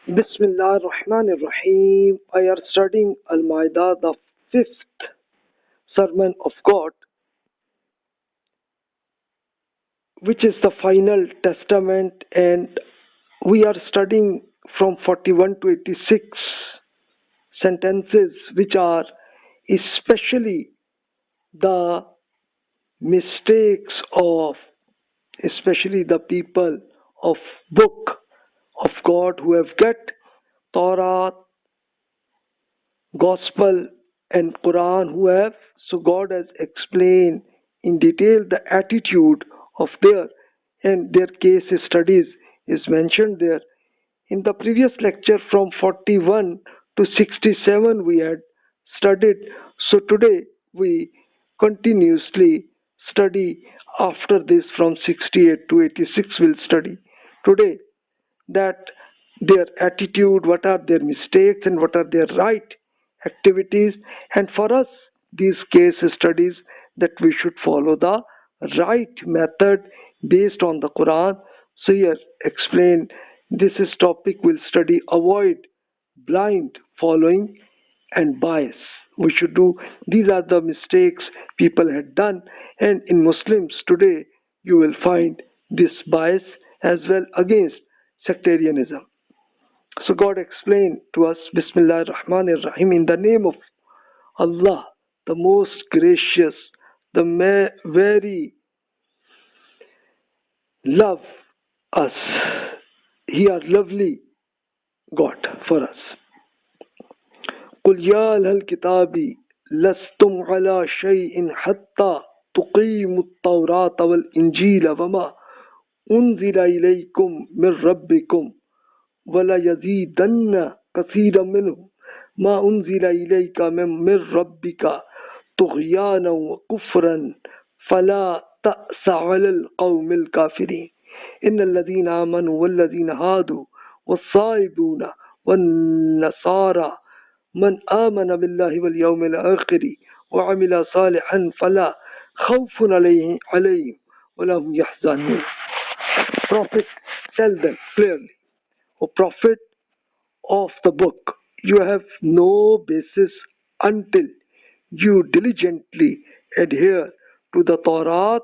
Bismillah ar-Rahman ar-Rahim. I are studying Al-Maidah, the fifth sermon of God, which is the final testament, and we are studying from 41 to 86 sentences, which are especially the mistakes of especially the people of book of God who have get Torah, Gospel and Quran who have. So God has explained in detail the attitude of their and their case studies is mentioned there. In the previous lecture from 41 to 67 we had studied. So today we continuously study after this from 68 to 86 we'll study. Today that their attitude, what are their mistakes and what are their right activities, and for us these case studies that we should follow the right method based on the Quran. So here explain this is topic we'll study avoid blind following and bias. We should do these are the mistakes people had done, and in Muslims today you will find this bias as well against sectarianism. So God explained to us, Bismillah ar-Rahman ar-Rahim, in the name of Allah, the most gracious, the very love us. He are lovely God for us. قل يا أهل الكتاب لستم على شيء حتى تقيموا التوراة والإنجيل وما أنزل إليكم من ربكم ولا يزيدن كثيرا منهم ما أنزل إليك من ربك طغيانا وكفرا فلا تأس على القوم الكافرين إن الذين آمنوا والذين هادوا والصائبون والنصارى من آمن بالله واليوم الآخر وعمل صالحا فلا خوف عليهم ولا هم يحزنون. Prophet, tell them clearly, O Prophet of the book, you have no basis until you diligently adhere to the Torah,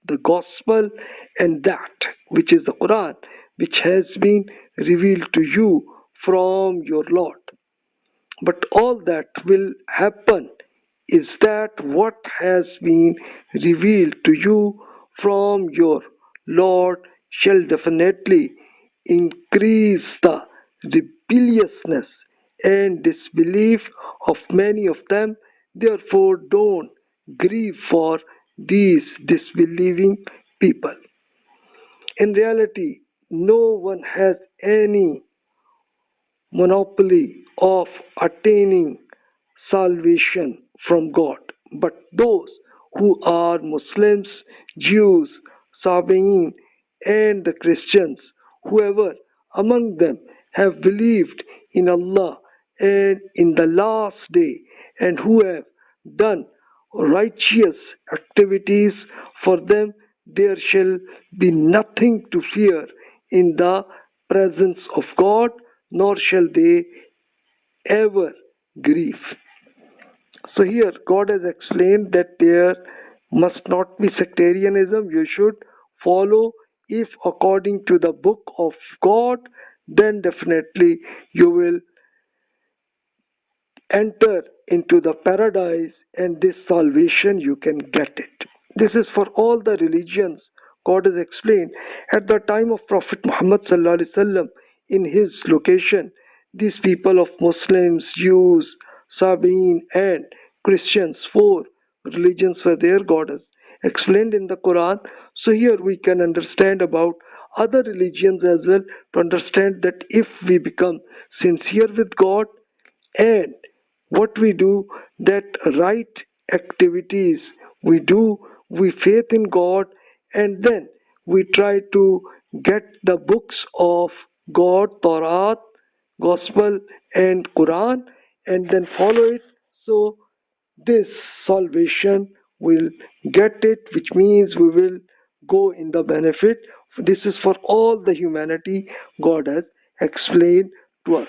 the Gospel, and that which is the Quran, which has been revealed to you from your Lord. But all that will happen is that what has been revealed to you from your Lord shall definitely increase the rebelliousness and disbelief of many of them. Therefore, don't grieve for these disbelieving people. In reality, no one has any monopoly of attaining salvation from God, but those who are Muslims, Jews, Sabaean, and the Christians, whoever among them have believed in Allah and in the last day, and who have done righteous activities, for them there shall be nothing to fear in the presence of God, nor shall they ever grieve. So here God has explained that there must not be sectarianism. You should follow if according to the book of God, then definitely you will enter into the paradise, and this salvation you can get it. This is for all the religions. God has explained at the time of Prophet Muhammad sallallahu alaihi wasallam in his location, these people of Muslims, Jews, Sabaean, and Christians, four religions were there. God has explained in the Quran. So here we can understand about other religions as well, to understand that if we become sincere with God and what we do, that right activities we do, we faith in God, and then we try to get the books of God, Torah, Gospel, and Quran, and then follow it. So this salvation will get it, which means we will go in the benefit. This is for all the humanity. God has explained to us.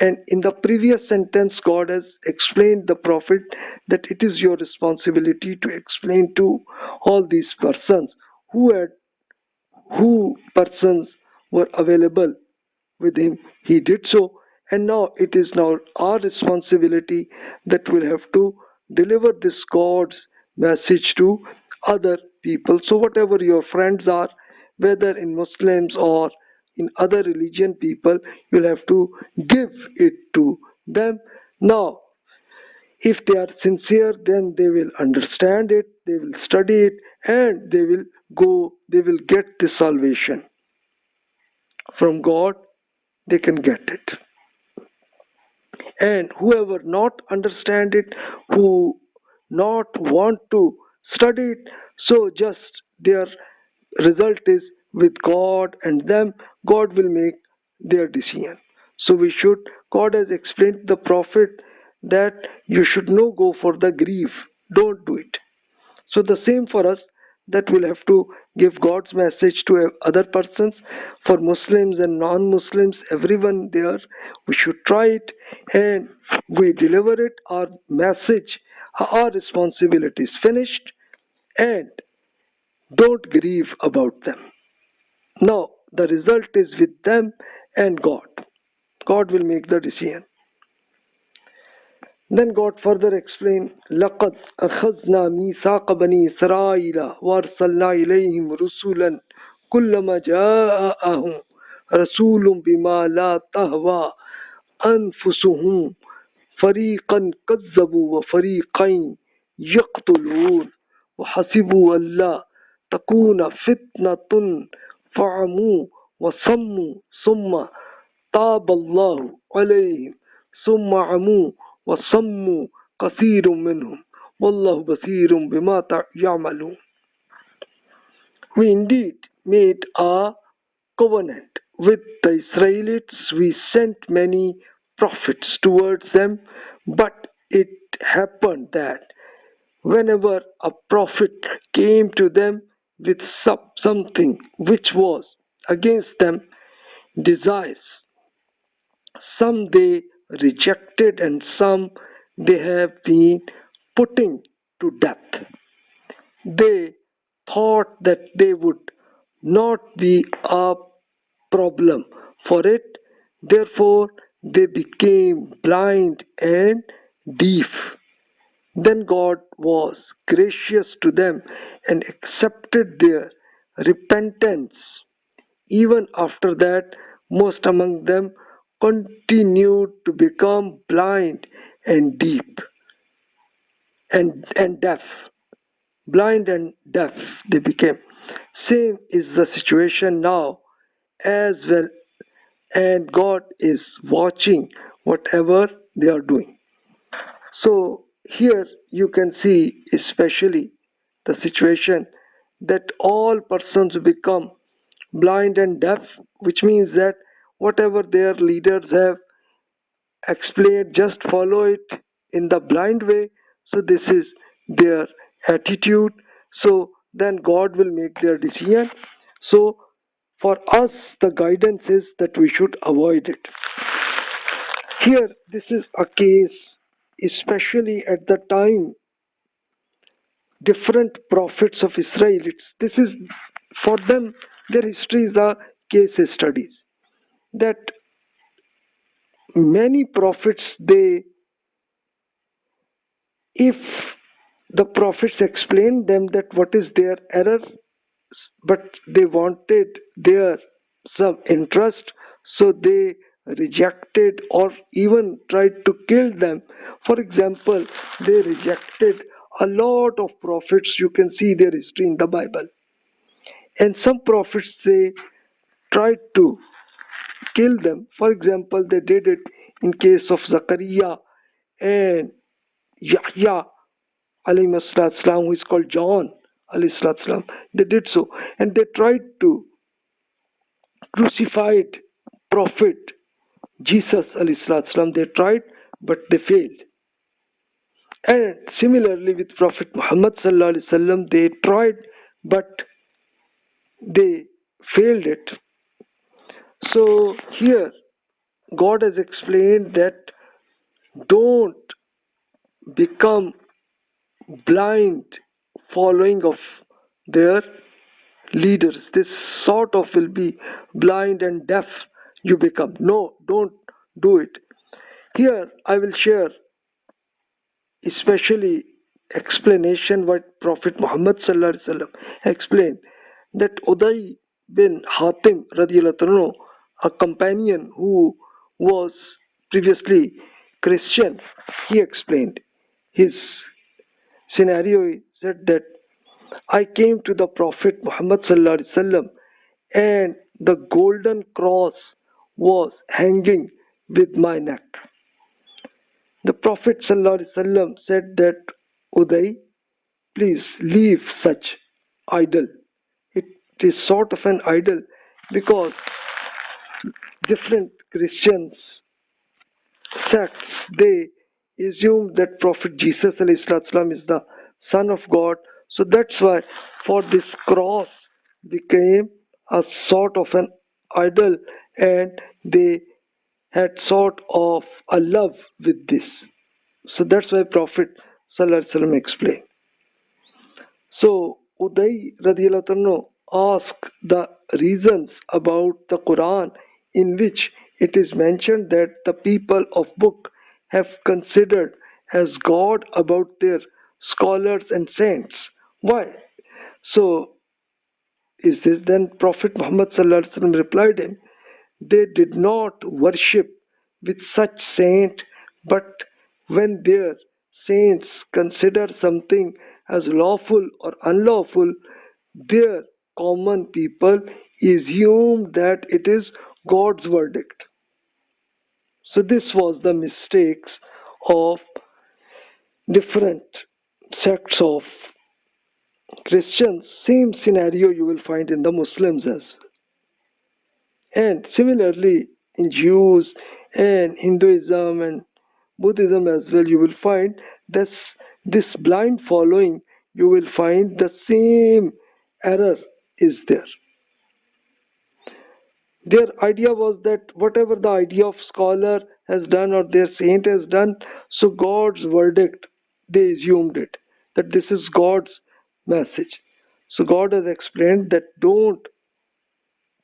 And in the previous sentence, God has explained the Prophet that it is your responsibility to explain to all these persons who persons were available with him. He did so, and now it is now our responsibility that we'll have to deliver this God's message to other people. So whatever your friends are, whether in Muslims or in other religion people, you'll have to give it to them. Now, if they are sincere, then they will understand it, they will study it, and they will get the salvation from God. They can get it. And whoever not understand it, who not want to study it, so just their result is with God and them. God will make their decision. So God has explained to the Prophet that you should not go for the grief. Don't do it. So the same for us, that we'll have to give God's message to other persons. For Muslims and non-Muslims, everyone there, we should try it and we deliver it. Our message, our responsibility is finished, and don't grieve about them. Now, the result is with them and God. God will make the decision. Then God further explained, لَقَدْ أَخَذْنَا مِيثَاقَ بَنِي إِسْرَائِيلَ وَأَرْسَلْنَا إِلَيْهِمْ رُسُلًا كُلَّمَا جَاءَهُمْ رَسُولٌ بِمَا لَا تَهْوَى أَنفُسُهُمْ فَرِيقًا كَذَّبُوا وَفَرِيقًا يَقْتُلُونَ وَحَسِبُوا أَلَّا تَكُونَ فِتْنَةٌ فَعَمُوا وَصَمُّوا ثُمَّ تَابَ اللَّهُ عَلَيْهِمْ ثُمَّ عَمُوا وَصَمُّوا كَثِيرٌ مِّنْهُمْ وَاللَّهُ بَصِيرٌ بِمَا يَعْمَلُونَ. We indeed made a covenant with the Israelites. We sent many prophets towards them, but it happened that whenever a prophet came to them with something which was against them desires, some they rejected and some they have been putting to death. They thought that they would not be a problem for it, therefore they became blind and deaf. Then God was gracious to them and accepted their repentance. Even after that, most among them continued to become blind and deaf and deaf. Blind and deaf they became. Same is the situation now as well, and God is watching whatever they are doing. So here you can see especially the situation that all persons become blind and deaf, which means that whatever their leaders have explained, just follow it in the blind way. So this is their attitude. So then God will make their decision. So for us, the guidance is that we should avoid it. Here, this is a case, especially at the time, different prophets of Israel. This is for them, their history is a case studies. That many prophets, if the prophets explained them that what is their error, but they wanted their some interest, so they rejected or even tried to kill them. For example, they rejected a lot of prophets. You can see their history in the Bible. And some prophets, they tried to kill them. For example, they did it in case of Zachariah and Yahya alayhi salam, who is called John alayhi salam. They did so, and they tried to crucify prophet Jesus alayhi salam. They tried, but they failed. And similarly with Prophet Muhammad sallallahu alaihi wasallam, they tried, but they failed it. So here God has explained that don't become blind following of their leaders. This sort of will be blind and deaf you become. No, don't do it. Here I will share especially explanation what Prophet Muhammad sallallahu alaihi wasallam explained, that Uday bin Hatim radiallahu anhu, a companion who was previously Christian, he explained his scenario. He said that I came to the Prophet Muhammad sallallahu alaihi wasallam and the golden cross was hanging with my neck. The Prophet ﷺ said that, Uday, please leave such idol. It is sort of an idol because different Christians sects, they assume that Prophet Jesus ﷺ is the Son of God. So that's why for this cross became a sort of an idol, and they had sort of a love with this. So that's why Prophet ﷺ explained. So Uday radiallahu anhu asked the reasons about the Quran in which it is mentioned that the people of book have considered as God about their scholars and saints. Why? So is this then Prophet Muhammad ﷺ replied him, they did not worship with such saint, but when their saints consider something as lawful or unlawful, their common people assume that it is God's verdict. So this was the mistakes of different sects of Christians. Same scenario you will find in the Muslims as well. And similarly, in Jews and Hinduism and Buddhism as well, you will find this blind following, you will find the same error is there. Their idea was that whatever the idea of scholar has done or their saint has done, so God's verdict, they assumed it, that this is God's message. So God has explained that don't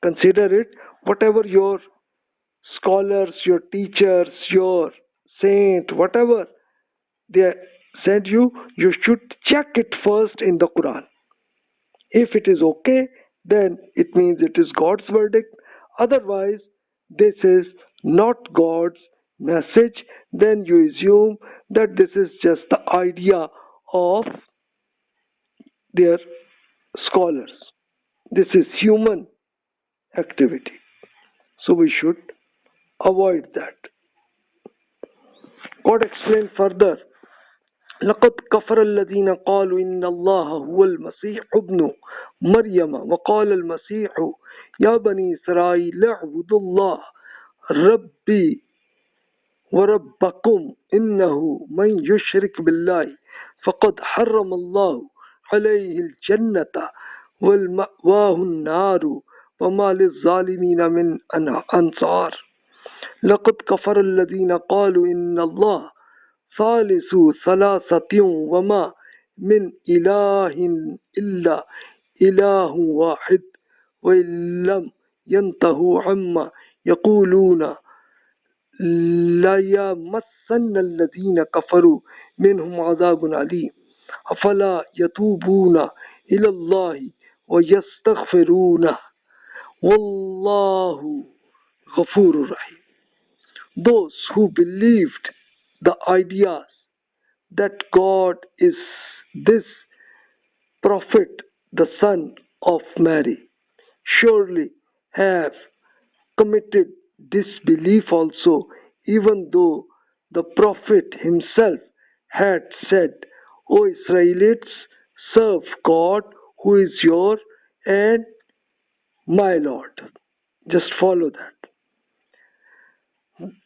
consider it. Whatever your scholars, your teachers, your saint, whatever they said you should check it first in the Quran. If it is okay, then it means it is God's verdict. Otherwise, this is not God's message. Then you assume that this is just the idea of their scholars. This is human activity. So we should avoid that. God explained further, لقد كفر الذين قالوا إن الله هو المسيح ابن مريم وقال المسيح يا بني إسرائيل اعبدوا الله ربي وربكم إنه من يشرك بالله فقد حرم الله عليه الجنة والمأواه النار وما للظالمين من أنصار لقد كفر الذين قالوا إن الله ثالث ثلاثة وما من إله إلا إله واحد وإن لم ينتهوا عما يقولون ليمسن الذين كفروا منهم عذاب أليم أفلا يتوبون إلى الله ويستغفرونه والله غفور رحيم. Those who believed the ideas that God is this prophet, the son of Mary, surely have committed disbelief also, even though the prophet himself had said, O Israelites, serve God who is your and my Lord. Just follow that.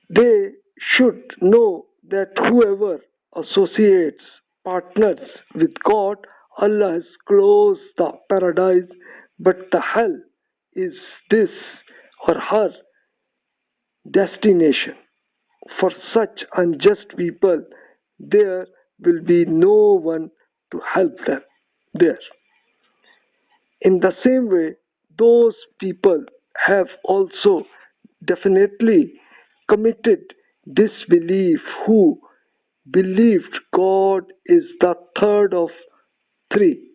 They should know that whoever associates, partners with God, Allah has closed the paradise, but the hell is this or her destination. For such unjust people, there will be no one to help them there. In the same way, those people have also definitely committed disbelief who believed God is the third of three,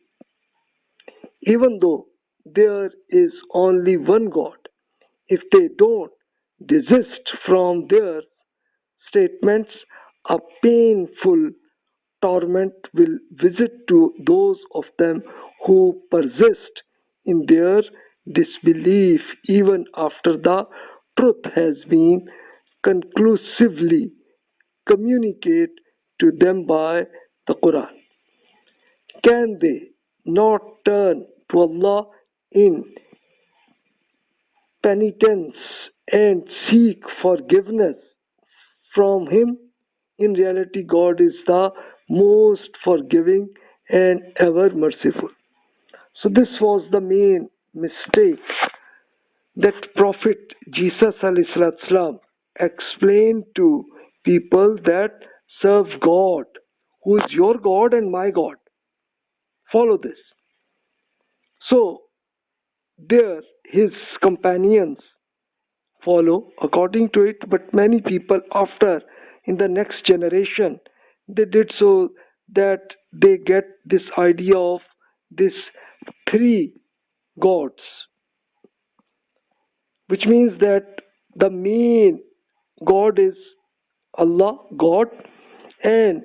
even though there is only one God. If they don't desist from their statements, a painful torment will visit to those of them who persist in their disbelief even after the truth has been conclusively communicated to them by the Quran. Can they not turn to Allah in penitence and seek forgiveness from Him? In reality, God is the most forgiving and ever merciful. So this was the main mistake that Prophet Jesus ﷺ explained to people that serve God, who is your God and my God. Follow this. So there his companions follow according to it, but many people after, in the next generation, they did so that they get this idea of this three gods, which means that the main God is Allah, God, and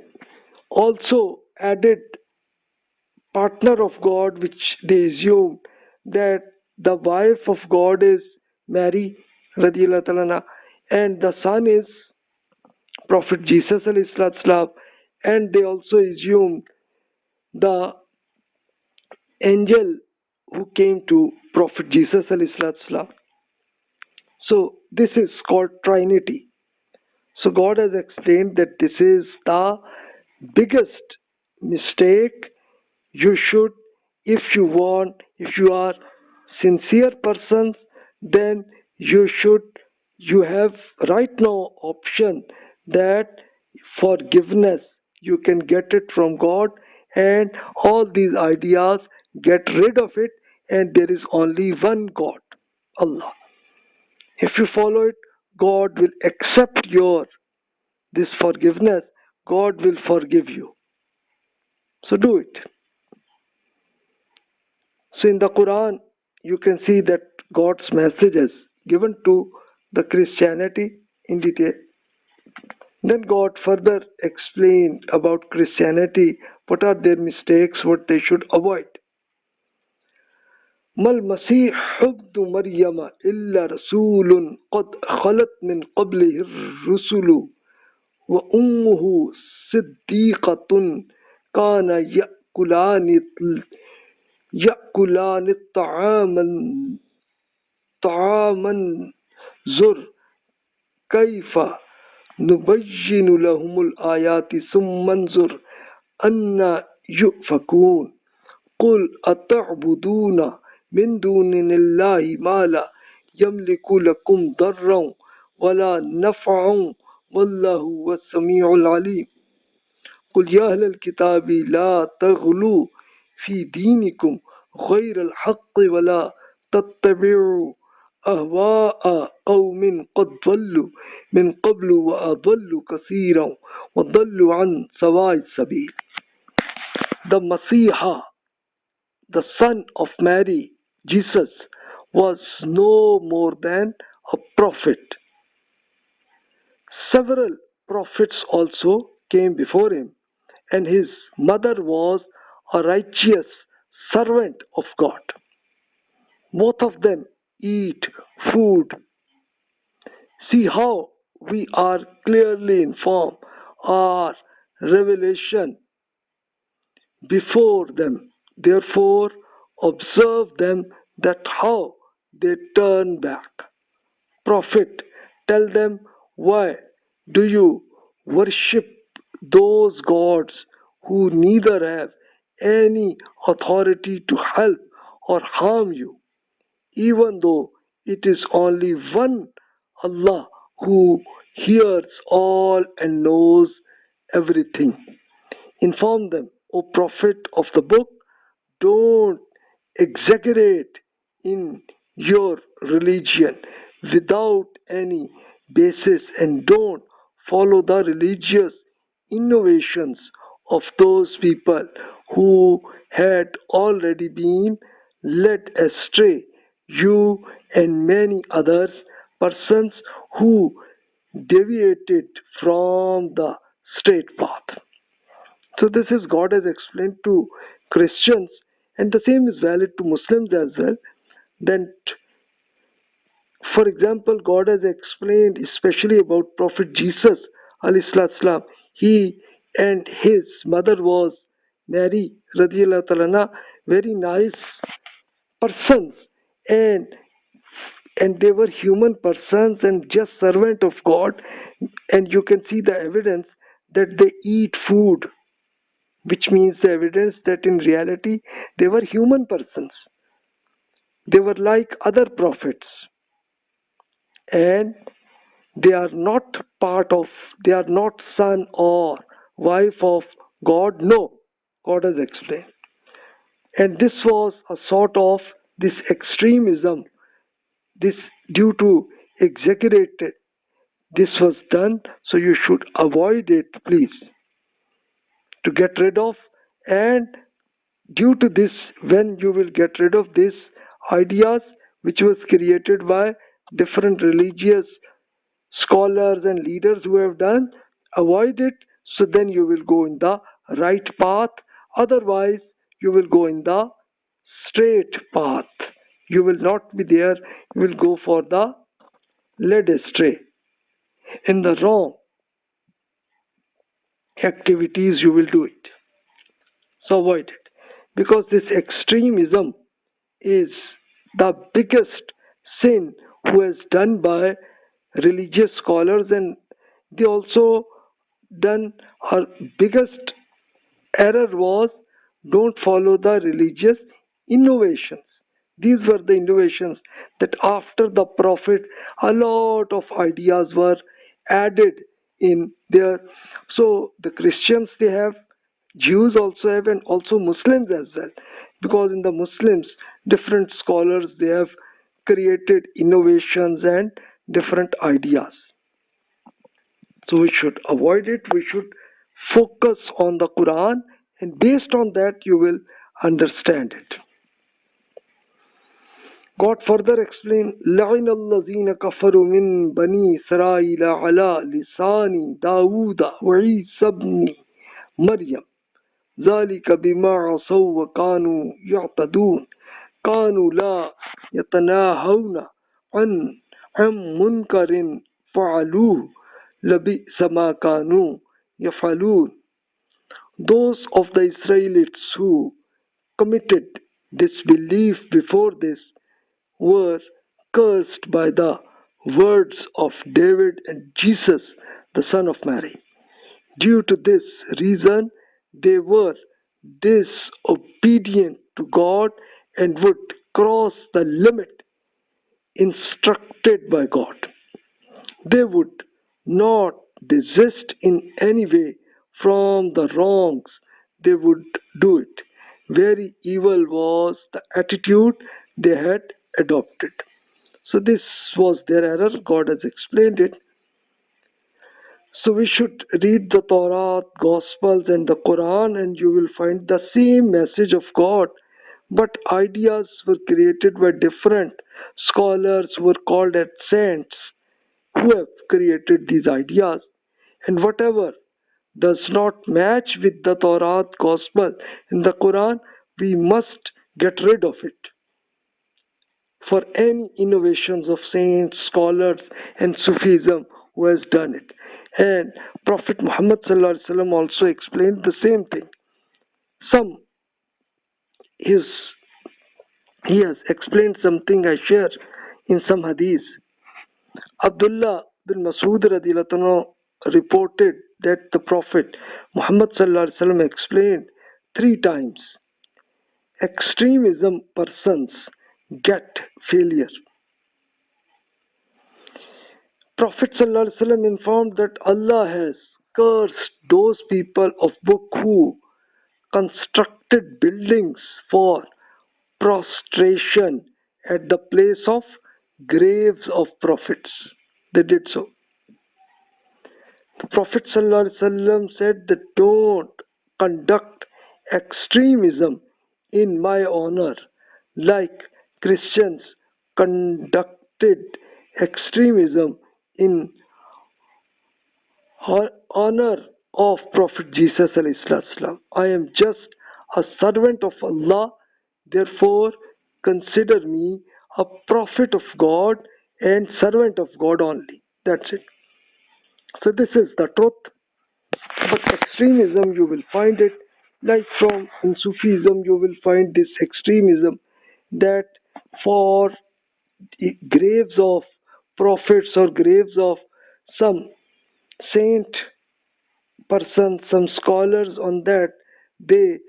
also added partner of God, which they assumed that the wife of God is Mary radiallahu ta'ala anha, and the son is Prophet Jesus alayhi salatu wasalam, and they also assumed the angel who came to Prophet Jesus alayhi salatu wasalam. So this is called Trinity. So God has explained that this is the biggest mistake. You should, if you are sincere persons, then you have right now option that forgiveness, you can get it from God, and all these ideas, get rid of it, and there is only one God, Allah. If you follow it, God will accept your this forgiveness. God will forgive you. So do it. So in the Quran, you can see that God's message is given to the Christianity in detail. Then God further explained about Christianity, what are their mistakes, what they should avoid. ما المسيح ابن مريم إلا رسول قد خلت من قبله الرسل وأمه صديقة كان يأكلان طعاما زر كيف نبين لهم الآيات ثم انظر أن يؤفكون قل أتعبدون من دون الله ما لا يملك لكم ضرا ولا نفعا والله هو السميع العليم قل يا أهل الكتاب لا تغلوا في دينكم غير الحق ولا تتبعوا أهواء قوم قد ضلوا من قبل وأضلوا كثيرا وضلوا عن سواء السبيل. The Messiah, the son of Mary, Jesus, was no more than a prophet. Several prophets also came before him, and his mother was a righteous servant of God. Both of them eat food. See how we are clearly informed, our revelation before them. Therefore, observe them that how they turn back. Prophet, tell them, why do you worship those gods who neither have any authority to help or harm you, even though it is only one Allah who hears all and knows everything. Inform them, O Prophet of the book, don't exaggerate in your religion without any basis, and don't follow the religious innovations of those people who had already been led astray, you and many others persons who deviated from the straight path. So this is God has explained to Christians, and the same is valid to Muslims as well. Then, for example, God has explained especially about Prophet Jesus, alayhi salatu wasalam. He and his mother was Mary, radiallahu ta'ala anha, very nice persons, and they were human persons and just servant of God. And you can see the evidence that they eat food, which means the evidence that in reality they were human persons. They were like other prophets, and they are not they are not son or wife of God. No, God has explained. And this was a sort of this extremism, this due to exaggerated, this was done, so you should avoid it, please, to get rid of. And due to this, when you will get rid of these ideas which was created by different religious scholars and leaders who have done, avoid it, so then you will go in the right path. Otherwise you will go in the straight path. You will not be there, you will go for the led astray. In the wrong activities you will do it. So avoid it, because this extremism is the biggest sin who has done by religious scholars, and they also done her biggest error was don't follow the religious innovations. These were the innovations that after the prophet a lot of ideas were added in there. So the Christians they have, Jews also have, and also Muslims as well, because in the Muslims different scholars they have created innovations and different ideas. So we should avoid it. We should focus on the Quran, and based on that you will understand it. God further explained, لَعِنَ الَّذِينَ كَفَرُوا مِن بَنِي إِسْرَائِيلَ عَلَى لِسَانِ دَاوُودَ وَعِيسَى بْنِ مَرْيَمَ ذَلِكَ بِمَا عَصَوْا وَكَانُوا يَعْتَدُونَ كَانُوا لَا يَتَنَاهَوْنَ عَن مُنْكَرٍ فَعَلُوهُ لَبِئْسَ مَا كَانُوا يَفْعَلُونَ. Those of the Israelites who committed disbelief before this were cursed by the words of David and Jesus, the son of Mary. Due to this reason, they were disobedient to God and would cross the limit instructed by God. They would not desist in any way from the wrongs they would do it. Very evil was the attitude they had adopted. So this was their error. God has explained it. So we should read the Torah, Gospels and the Quran, and you will find the same message of God. But ideas were created by different scholars who were called as saints, who have created these ideas. And whatever does not match with the Torah, Gospel and the Quran, we must get rid of it. For any innovations of saints, scholars and Sufism who has done it. And Prophet Muhammad sallallahu alaihi wasallam also explained the same thing. He has explained something I share in some hadith. Abdullah bin Masud radhiyallahu anhu reported that the Prophet Muhammad sallallahu alaihi wasallam explained 3 times, extremism persons get failure. Prophet ﷺ informed that Allah has cursed those people of book who constructed buildings for prostration at the place of graves of prophets. They did so. The Prophet ﷺ said that don't conduct extremism in my honor like Christians conducted extremism in honor of Prophet Jesus ﷺ. I am just a servant of Allah, therefore consider me a prophet of God and servant of God only. That's it. So this is the truth. But extremism, you will find it like from in Sufism, you will find this extremism that for graves of prophets or graves of some saint person, some scholars on that, they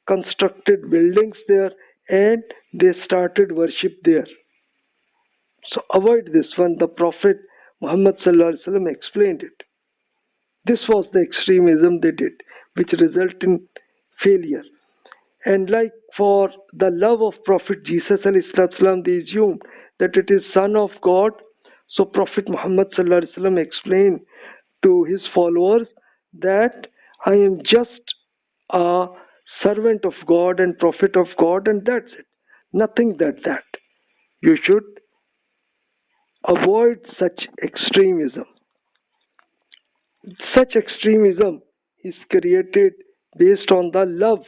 constructed buildings there and they started worship there. So avoid this one. The Prophet Muhammad ﷺ explained it. This was the extremism they did, which resulted in failure. And like for the love of Prophet Jesus ﷺ, they assumed that it is Son of God. So Prophet Muhammad ﷺ explained to his followers that I am just a servant of God and prophet of God, and that's it. Nothing that. You should avoid such extremism. Such extremism is created based on the love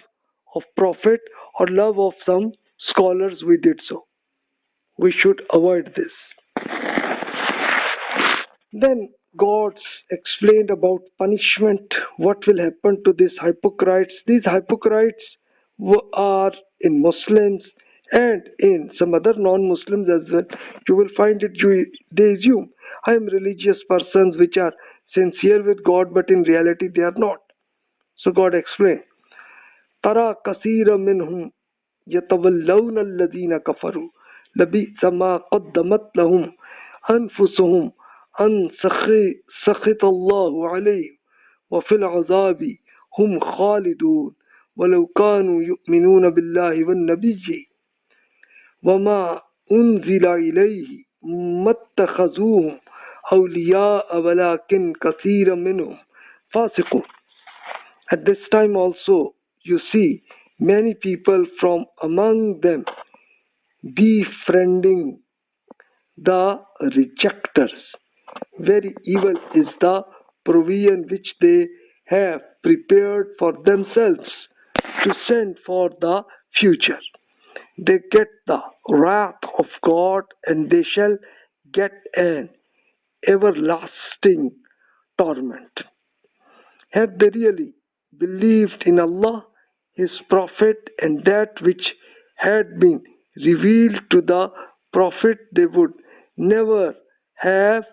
of prophet or love of some scholars. We did so. We should avoid this. Then God explained about punishment, what will happen to these hypocrites. These hypocrites are in Muslims and in some other non-Muslims as well. You will find it, they assume I am religious persons which are sincere with God, but in reality they are not. So God explained, Tara kasira minhum yatawallawna alladhina kafaru labi'sa ma qaddamat lahum anfusuhum an sakhita Allahu alayhim wa fil azabi hum khalidun walau kanu yu'minuna billahi wan nabiyyi wama unzila ilayhi mattakhazuhum awliya'a walakin kaseeran minhum fasiqun. At this time also you see many people from among them befriending the rejectors. Very evil is the provision which they have prepared for themselves to send for the future. They get the wrath of God and they shall get an everlasting torment. Have they really believed in Allah, His Prophet, and that which had been revealed to the Prophet, they would never have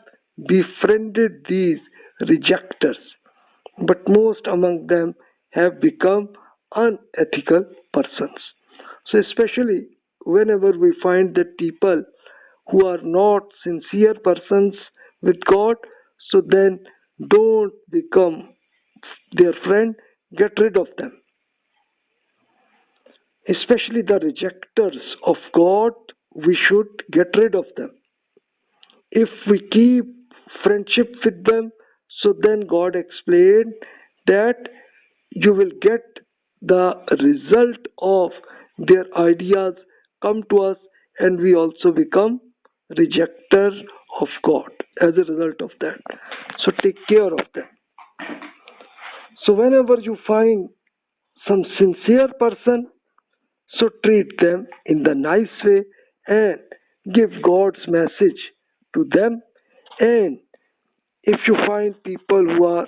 befriended these rejectors. But most among them have become unethical persons. So especially whenever we find that people who are not sincere persons with God, so then don't become their friend, get rid of them. Especially the rejectors of God, we should get rid of them. If we keep friendship with them, so then God explained that you will get the result of their ideas come to us and we also become rejectors of God as a result of that. So take care of them. So whenever you find some sincere person, so treat them in the nice way and give God's message to them. And if you find people who are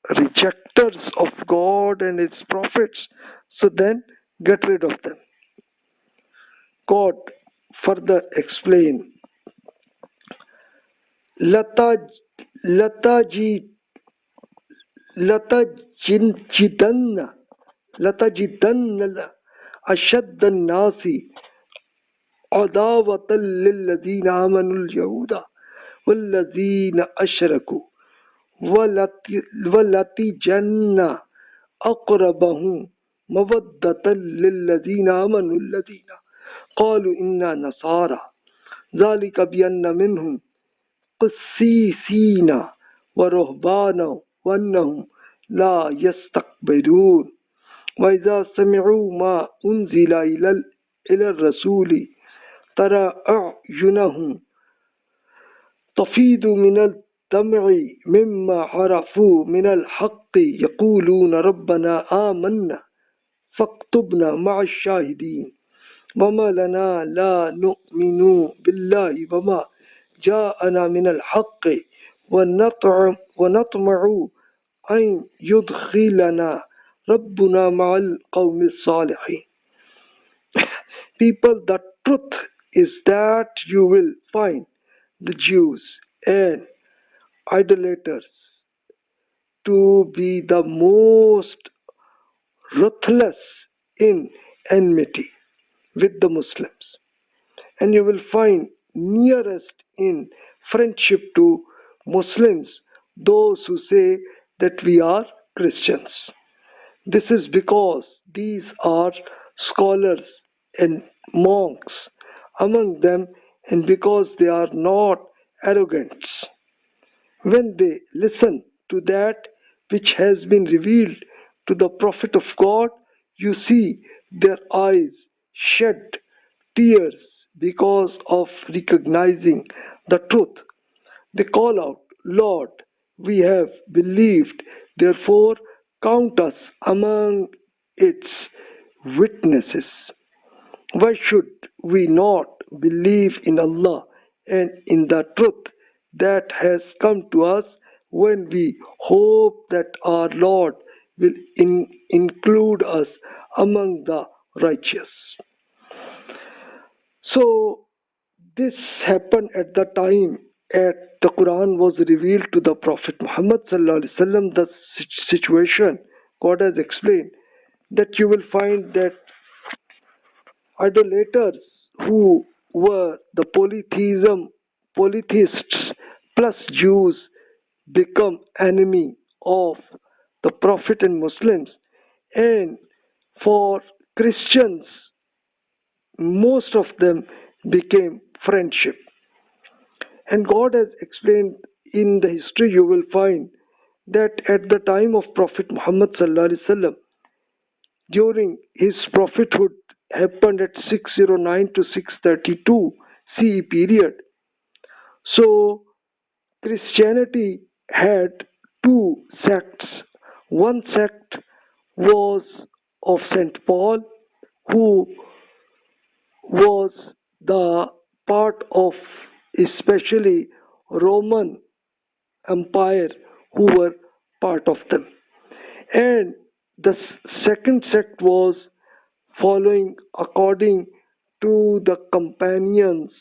rejectors of God and His prophets, so then get rid of them. God further explained, لَتَجِدَنَّ أَشَدَّ النَّاسِ عَدَاوَةً لِلَّذِينَ آمَنُوا الْيَهُودَ والذین اشرکوا ولتجدن اقربهم مودة للذین آمنوا الذین قالوا انا نصارى ذلك بأن منهم قسيسين ورهبانا وأنهم لا يستكبرون وإذا سمعوا ما أنزل إلى الرسول ترى أعينهم تفيض من الدمع مما عرفوا من الحق يقولون ربنا آمنا فاكتبنا مع الشاهدين وما لنا لا نؤمن بالله وما جاءنا من الحق ونطمع أن يدخلنا ربنا مع القوم الصالحين. People, the truth is that you will find the Jews and idolaters to be the most ruthless in enmity with the Muslims, and you will find nearest in friendship to Muslims those who say that we are Christians. This is because these are scholars and monks among them, and because they are not arrogant. When they listen to that which has been revealed to the Prophet of God, you see their eyes shed tears because of recognizing the truth. They call out, Lord, we have believed, therefore count us among its witnesses. Why should we not believe in Allah and in the truth that has come to us, when we hope that our Lord will include us among the righteous? So this happened at the time the Quran was revealed to the Prophet Muhammad sallallahu alaihi wasallam. The situation God has explained, that you will find that idolaters who were the polytheists plus Jews become enemy of the Prophet and Muslims, and for Christians most of them became friendship. And God has explained in the history, you will find that at the time of Prophet Muhammad sallallahu alaihi wasallam, during his prophethood happened at 609 to 632 CE period. So Christianity had two sects. One sect was of St. Paul, who was the part of especially Roman Empire, who were part of them. And the second sect was following according to the companions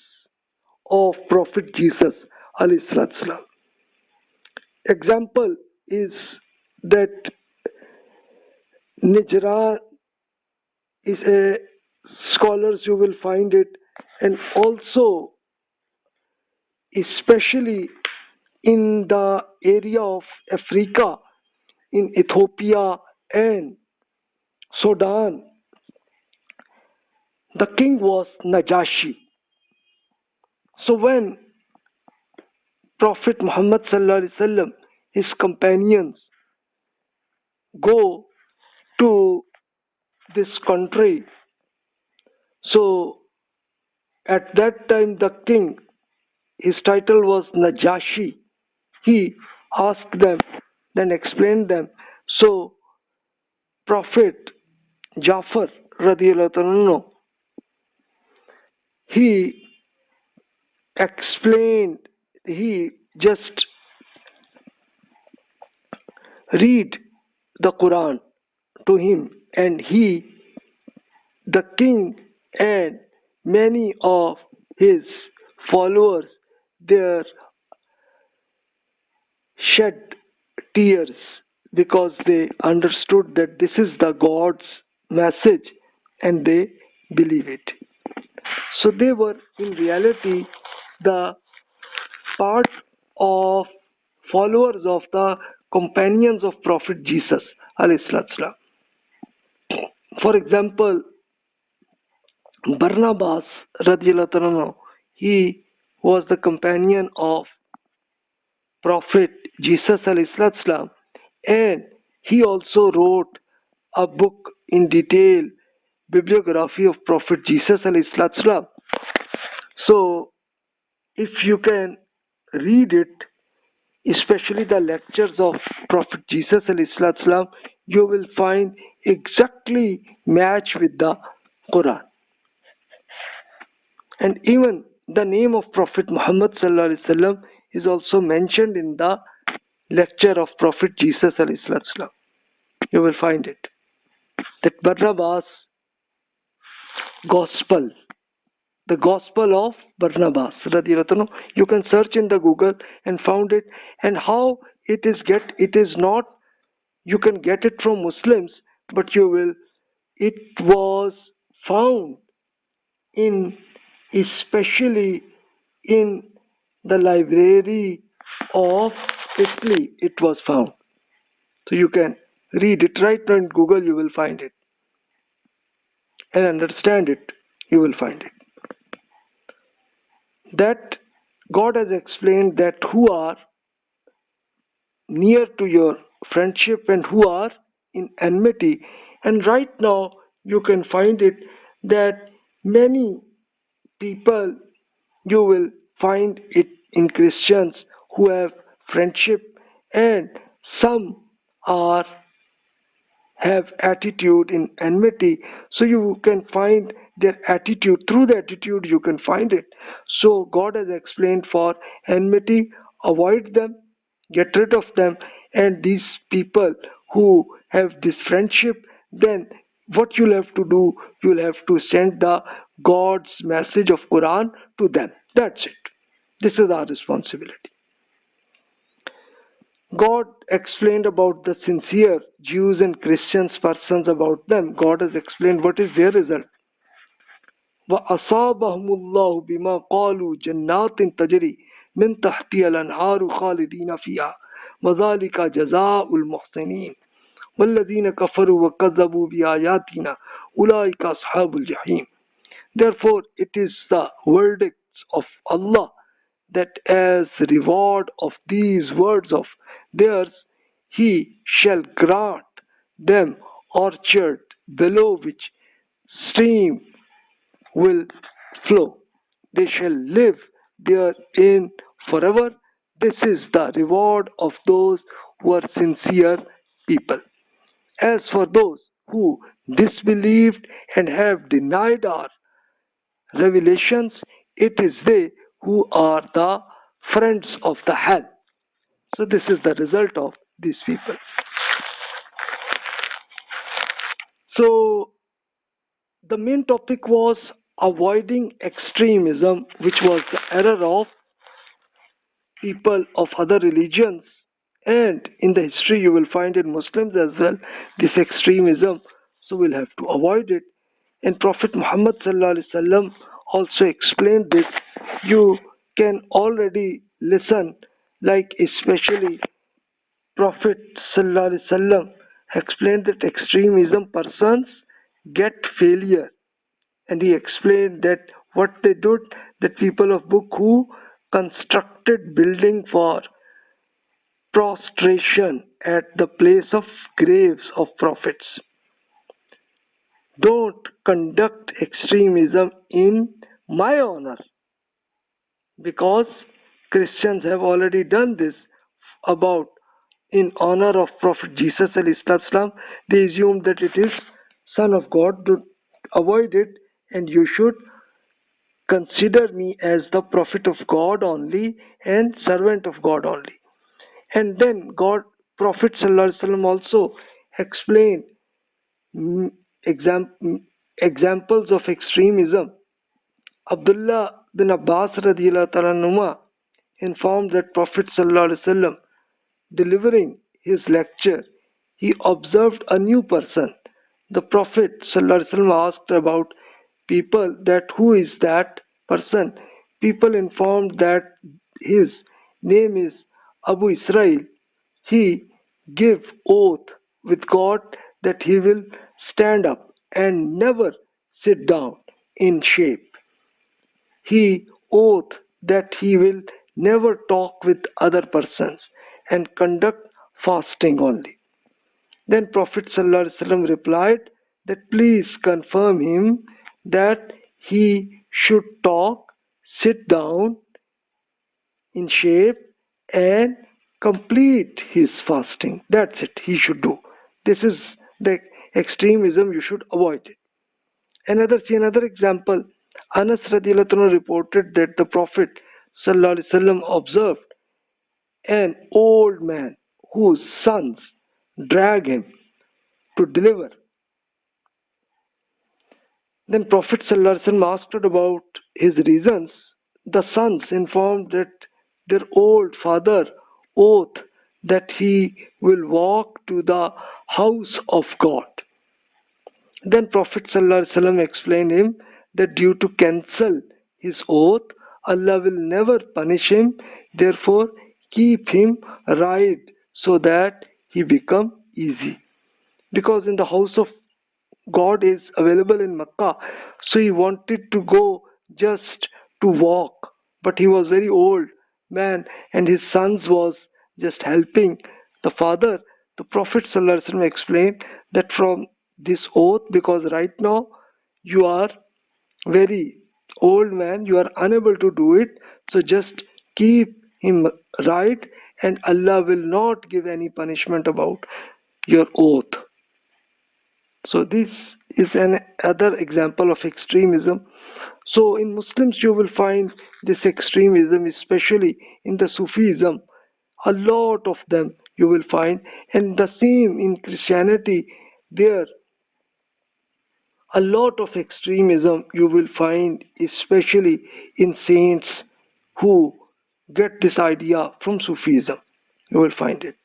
of Prophet Jesus alayhi salatu wasalam. Example is that Najran is a scholars you will find it, and also especially in the area of Africa, in Ethiopia and Sudan, the king was Najashi. So when Prophet Muhammad sallallahu alaihi wasallam, his companions go to this country, so at that time the king, his title was Najashi, he asked them, then explained them. So Prophet Jafar radiyallahu anhu, he explained, he just read the Quran to him, and the king and many of his followers there shed tears because they understood that this is the God's message and they believe it. So they were in reality the part of followers of the companions of Prophet Jesus alayhi salatu. For example, Barnabas radiallahu anhu, he was the companion of Prophet Jesus alayhi salatu, and he also wrote a book in detail, Bibliography of Prophet Jesus alayhi salatu. So if you can read it, especially the lectures of Prophet Jesus alayhi salatu, you will find exactly match with the Quran. And even the name of Prophet Muhammad sallallahu alaihi wasallam is also mentioned in the lecture of Prophet Jesus alayhi salatu. You will find it. That Barnabas Gospel, the Gospel of Barnabas, you can search in the Google and found it. And how it is not, you can get it from Muslims, but it was found especially in the library of Italy. It was found. So you can read it right now in Google, you will find it. And understand it, you will find it. That God has explained that who are near to your friendship and who are in enmity. And right now you can find it that many people, you will find it in Christians who have friendship, and some have attitude in enmity. So you can find their attitude. Through the attitude you can find it. So God has explained for enmity, avoid them, get rid of them. And these people who have this friendship, then what you'll have to do, you'll have to send the God's message of Quran to them. That's it. This is our responsibility. God explained about the sincere Jews and Christians persons, about them. God has explained what is their result. وَأَصَابَهُمُ اللَّهُ بِمَا قَالُوا جَنَّاتٍ تَجْرِي مِنْ تَحْتِهَا الْأَنْهَارُ خَالِدِينَ فِيهَا وَذَلِكَ جَزَاءُ الْمُحْسِنِينَ وَالَّذِينَ كَفَرُوا وَكَذَّبُوا بِآيَاتِنَا أُولَئِكَ أَصْحَابُ الْجَحِيمِ. Therefore, it is the verdicts of Allah that as reward of these words of theirs, He shall grant them orchard below which stream will flow. They shall live therein forever. This is the reward of those who are sincere people. As for those who disbelieved and have denied our revelations, it is they who are the friends of the hell. So this is the result of these people. So the main topic was avoiding extremism, which was the error of people of other religions. And in the history you will find in Muslims as well this extremism. So we'll have to avoid it. And Prophet Muhammad sallallahu alaihi wasallam also explained this. You can already listen, like especially Prophet sallallahu alaihi wasallam explained that extremism persons get failure. And he explained that what they did, that people of book who constructed building for prostration at the place of graves of prophets. Don't conduct extremism in my honor, because Christians have already done this about in honor of Prophet Jesus alayhi salam. They assume that it is Son of God. To avoid it, and you should consider me as the prophet of God only and servant of God only. And then Prophet sallallahu alaihi wasallam also explained examples of extremism. Abdullah bin Abbas radiyallahu ta'ala anhuma informed that Prophet sallallahu alaihi wasallam, delivering his lecture, he observed a new person. The Prophet sallallahu alaihi wasallam asked about people, that who is that person. People informed that his name is Abu Israel, he gave oath with God that he will stand up and never sit down in shape. He oath that he will never talk with other persons and conduct fasting only. Then Prophet ﷺ replied that please confirm him that he should talk, sit down in shape and complete his fasting. That's it, he should do. This is the extremism, you should avoid it. Another example, Anas radiallahu anhu reported that the Prophet ﷺ observed an old man whose sons drag him to deliver. Then Prophet ﷺ asked about his reasons. The sons informed that their old father oath that he will walk to the house of God. Then Prophet ﷺ explained him that due to cancel his oath, Allah will never punish him. Therefore, keep him right so that he become easy. Because in the house of God is available in Makkah, so he wanted to go just to walk, but he was very old man and his sons was just helping the father. The Prophet ﷺ explained that from this oath, because right now you are very old man, you are unable to do it, so just keep him right and Allah will not give any punishment about your oath. So this is another example of extremism. So in Muslims you will find this extremism, especially in the Sufism. A lot of them you will find, and the same in Christianity. There a lot of extremism you will find, especially in saints who get this idea from Sufism. You will find it.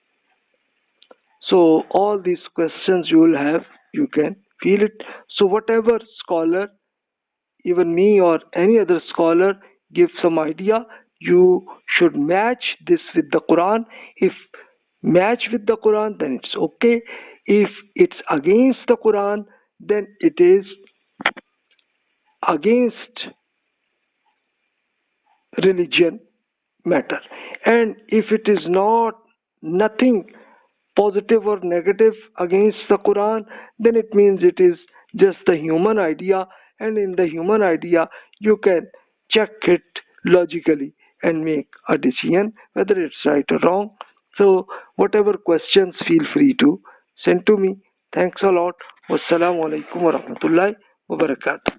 So all these questions you will have, you can feel it. So whatever scholar, even me or any other scholar, gives some idea, you should match this with the Quran. If match with the Quran, then it's okay. If it's against the Quran, then it is against religion matter. And if it is nothing positive or negative against the Quran, then it means it is just the human idea, and in the human idea you can check it logically and make a decision whether it's right or wrong. So whatever questions, feel free to send to me. Thanks a lot. Wassalamu alaikum wa rahmatullahi wa barakatuh.